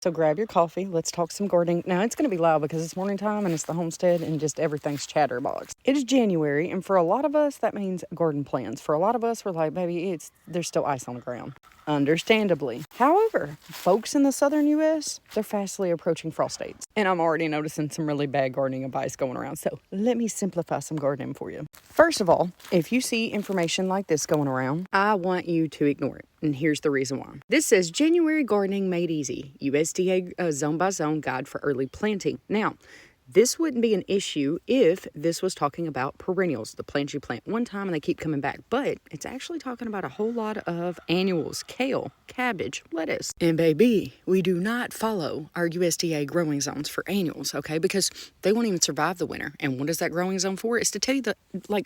So grab your coffee. Let's talk some gardening. Now, it's going to be loud because it's morning time and it's the homestead and just everything's chatterbox. It is January, and for a lot of us, that means garden plans. For a lot of us, we're like, baby, there's still ice on the ground. Understandably. However, folks in the southern U.S., they're fastly approaching frost dates. And I'm already noticing some really bad gardening advice going around. So let me simplify some gardening for you. First of all, if you see information like this going around, I want you to ignore it. And here's the reason why. This says January gardening made easy. USDA zone by zone guide for early planting. Now, this wouldn't be an issue if this was talking about perennials, the plants you plant one time and they keep coming back. But it's actually talking about a whole lot of annuals, kale, cabbage, lettuce. And baby, we do not follow our USDA growing zones for annuals, okay? Because they won't even survive the winter. And what is that growing zone for? It's to tell you the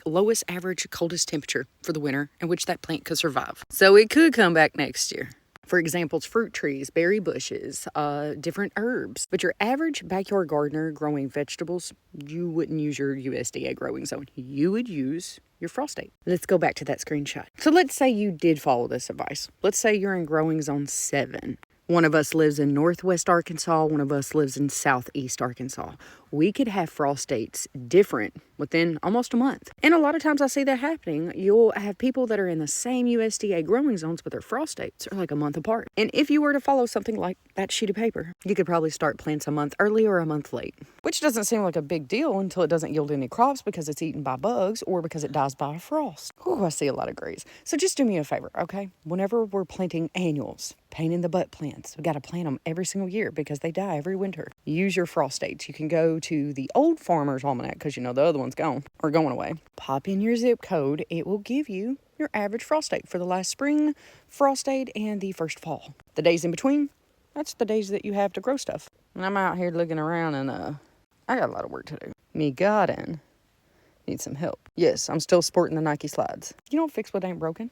lowest average, coldest temperature for the winter in which that plant could survive. So it could come back next year. For examples, fruit trees, berry bushes, different herbs. But your average backyard gardener growing vegetables, you wouldn't use your USDA growing zone. You would use your frost date. Let's go back to that screenshot. So let's say you did follow this advice. Let's say you're in growing zone 7. One of us lives in northwest Arkansas. One of us lives in southeast Arkansas. We could have frost dates different within almost a month. And a lot of times I see that happening. You'll have people that are in the same USDA growing zones, but their frost dates are like a month apart. And if you were to follow something like that sheet of paper, you could probably start plants a month early or a month late, which doesn't seem like a big deal until it doesn't yield any crops because it's eaten by bugs or because it dies by a frost. Oh, I see a lot of grays. So just do me a favor, okay? Whenever we're planting annuals, pain in the butt plants, we got to plant them every single year because they die every winter. Use your frost dates. You can go to the old Farmer's Almanac because you know the other one's gone or going away. Pop in your zip code. It will give you your average frost date for the last spring frost date and the first fall. The days in between, that's the days that you have to grow stuff. And I'm out here looking around and I got a lot of work to do. Me garden needs some help. Yes, I'm still sporting the Nike slides. You don't fix what ain't broken.